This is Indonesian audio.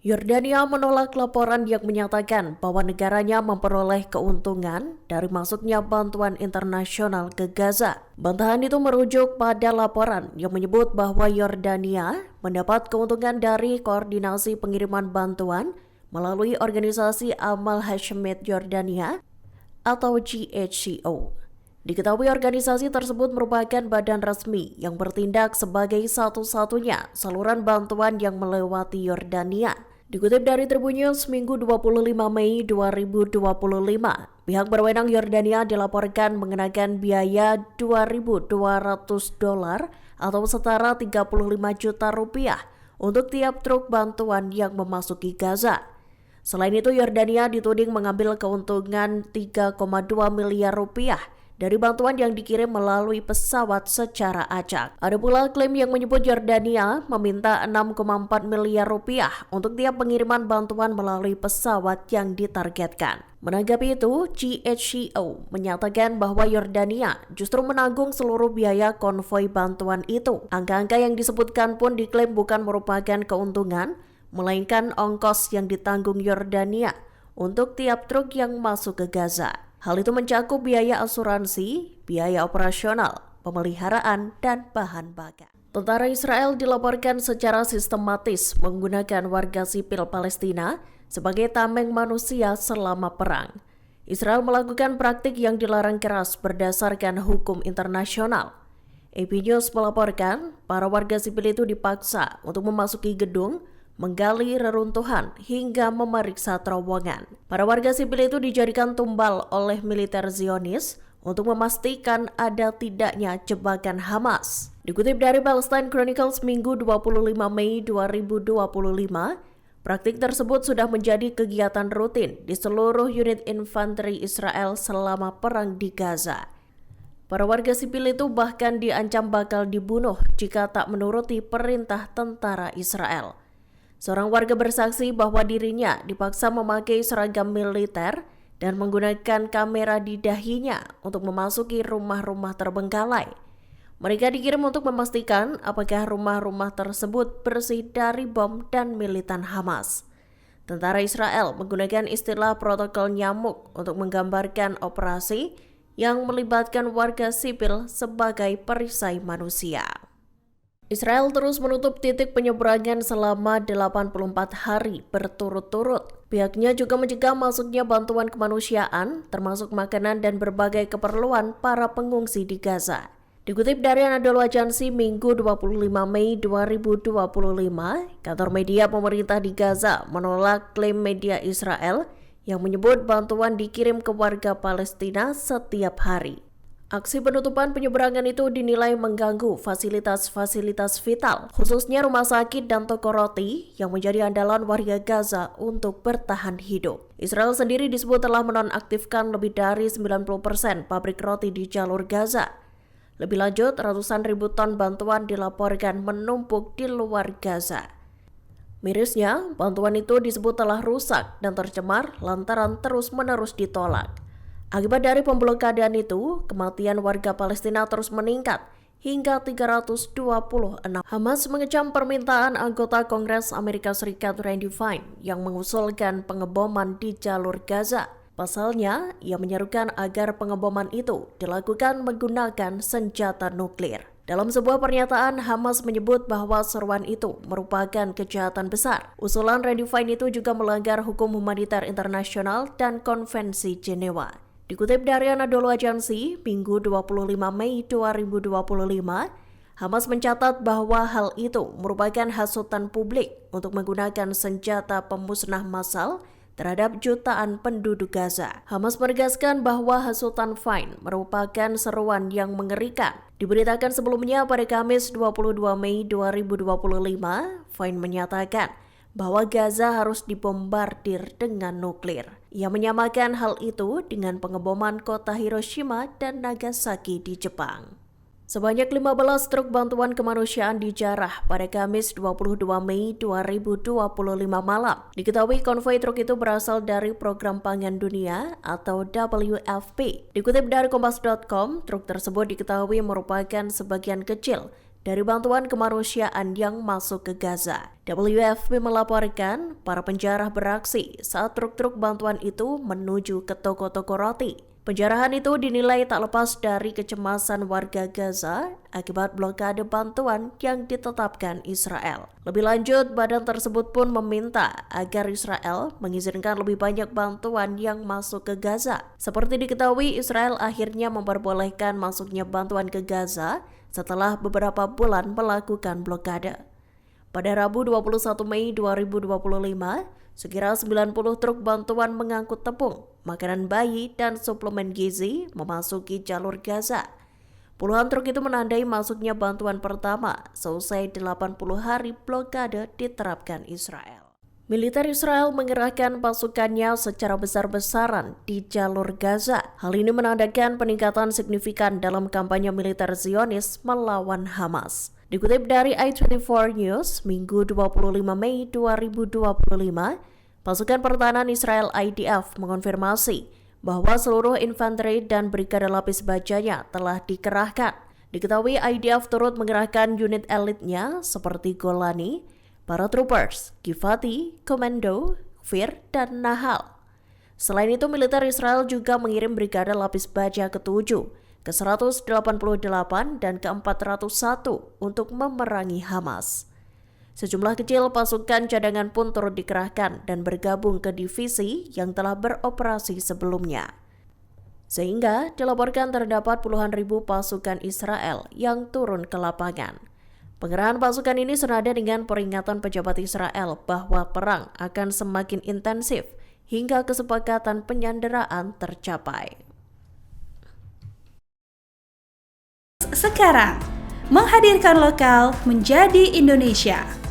Yordania menolak laporan yang menyatakan bahwa negaranya memperoleh keuntungan dari masuknya bantuan internasional ke Gaza. Bantahan itu merujuk pada laporan yang menyebut bahwa Yordania mendapat keuntungan dari koordinasi pengiriman bantuan melalui organisasi Amal Hashemite Yordania atau GHCO. Diketahui organisasi tersebut merupakan badan resmi yang bertindak sebagai satu-satunya saluran bantuan yang melewati Yordania. Dikutip dari Tribun News Minggu 25 Mei 2025, pihak berwenang Yordania dilaporkan mengenakan biaya $2.200 atau setara 35 juta rupiah untuk tiap truk bantuan yang memasuki Gaza. Selain itu, Yordania dituding mengambil keuntungan 3,2 miliar rupiah dari bantuan yang dikirim melalui pesawat secara acak. Ada pula klaim yang menyebut Yordania meminta 6,4 miliar rupiah untuk tiap pengiriman bantuan melalui pesawat yang ditargetkan. Menanggapi itu, GHCO menyatakan bahwa Yordania justru menanggung seluruh biaya konvoi bantuan itu. Angka-angka yang disebutkan pun diklaim bukan merupakan keuntungan, melainkan ongkos yang ditanggung Yordania untuk tiap truk yang masuk ke Gaza. Hal itu mencakup biaya asuransi, biaya operasional, pemeliharaan, dan bahan bakar. Tentara Israel dilaporkan secara sistematis menggunakan warga sipil Palestina sebagai tameng manusia selama perang. Israel melakukan praktik yang dilarang keras berdasarkan hukum internasional. AP News melaporkan para warga sipil itu dipaksa untuk memasuki gedung, menggali reruntuhan hingga memeriksa terowongan. Para warga sipil itu dijadikan tumbal oleh militer Zionis untuk memastikan ada tidaknya jebakan Hamas. Dikutip dari Palestine Chronicles Minggu 25 Mei 2025, praktik tersebut sudah menjadi kegiatan rutin di seluruh unit infanteri Israel selama perang di Gaza. Para warga sipil itu bahkan diancam bakal dibunuh jika tak menuruti perintah tentara Israel. Seorang warga bersaksi bahwa dirinya dipaksa memakai seragam militer dan menggunakan kamera di dahinya untuk memasuki rumah-rumah terbengkalai. Mereka dikirim untuk memastikan apakah rumah-rumah tersebut bersih dari bom dan militan Hamas. Tentara Israel menggunakan istilah protokol nyamuk untuk menggambarkan operasi yang melibatkan warga sipil sebagai perisai manusia. Israel terus menutup titik penyeberangan selama 84 hari berturut-turut. Pihaknya juga mencegah masuknya bantuan kemanusiaan, termasuk makanan dan berbagai keperluan para pengungsi di Gaza. Dikutip dari Anadolu Agency Minggu 25 Mei 2025, kantor media pemerintah di Gaza menolak klaim media Israel yang menyebut bantuan dikirim ke warga Palestina setiap hari. Aksi penutupan penyeberangan itu dinilai mengganggu fasilitas-fasilitas vital, khususnya rumah sakit dan toko roti yang menjadi andalan warga Gaza untuk bertahan hidup. Israel sendiri disebut telah menonaktifkan lebih dari 90% pabrik roti di jalur Gaza. Lebih lanjut, ratusan ribu ton bantuan dilaporkan menumpuk di luar Gaza. Mirisnya, bantuan itu disebut telah rusak dan tercemar lantaran terus-menerus ditolak. Akibat dari pemblokadaan itu, kematian warga Palestina terus meningkat hingga 326. Hamas mengecam permintaan anggota Kongres Amerika Serikat Randy Fine yang mengusulkan pengeboman di jalur Gaza. Pasalnya, ia menyerukan agar pengeboman itu dilakukan menggunakan senjata nuklir. Dalam sebuah pernyataan, Hamas menyebut bahwa seruan itu merupakan kejahatan besar. Usulan Randy Fine itu juga melanggar hukum humaniter internasional dan konvensi Jenewa. Dikutip dari Anadolu Agency, Minggu 25 Mei 2025, Hamas mencatat bahwa hal itu merupakan hasutan publik untuk menggunakan senjata pemusnah massal terhadap jutaan penduduk Gaza. Hamas menegaskan bahwa hasutan Fine merupakan seruan yang mengerikan. Diberitakan sebelumnya pada Kamis 22 Mei 2025, Fine menyatakan bahwa Gaza harus dibombardir dengan nuklir. Ia menyamakan hal itu dengan pengeboman kota Hiroshima dan Nagasaki di Jepang. Sebanyak 15 truk bantuan kemanusiaan dijarah pada Kamis 22 Mei 2025 malam. Diketahui konvoi truk itu berasal dari Program Pangan Dunia atau WFP. Dikutip dari Kompas.com, truk tersebut diketahui merupakan sebagian kecil dari bantuan kemanusiaan yang masuk ke Gaza. WFP melaporkan para penjara beraksi saat truk-truk bantuan itu menuju ke toko-toko roti. Penjarahan itu dinilai tak lepas dari kecemasan warga Gaza akibat blokade bantuan yang ditetapkan Israel. Lebih lanjut, badan tersebut pun meminta agar Israel mengizinkan lebih banyak bantuan yang masuk ke Gaza. Seperti diketahui, Israel akhirnya memperbolehkan masuknya bantuan ke Gaza setelah beberapa bulan melakukan blokade. Pada Rabu 21 Mei 2025, sekira 90 truk bantuan mengangkut tepung, makanan bayi, dan suplemen gizi memasuki jalur Gaza. Puluhan truk itu menandai masuknya bantuan pertama seusai 80 hari blokade diterapkan Israel. Militer Israel mengerahkan pasukannya secara besar-besaran di jalur Gaza. Hal ini menandakan peningkatan signifikan dalam kampanye militer Zionis melawan Hamas. Dikutip dari i24 News, Minggu 25 Mei 2025, pasukan pertahanan Israel IDF mengonfirmasi bahwa seluruh infanteri dan brigade lapis bajanya telah dikerahkan. Diketahui IDF turut mengerahkan unit elitnya seperti Golani, Paratroopers, Givati, Komando, Fir, dan Nahal. Selain itu, militer Israel juga mengirim brigade lapis baja ke-7, ke-188, dan ke-401 untuk memerangi Hamas. Sejumlah kecil pasukan cadangan pun turut dikerahkan dan bergabung ke divisi yang telah beroperasi sebelumnya. Sehingga dilaporkan terdapat puluhan ribu pasukan Israel yang turun ke lapangan. Pengerahan pasukan ini senada dengan peringatan pejabat Israel bahwa perang akan semakin intensif hingga kesepakatan penyanderaan tercapai. Sekarang, menghadirkan lokal menjadi Indonesia.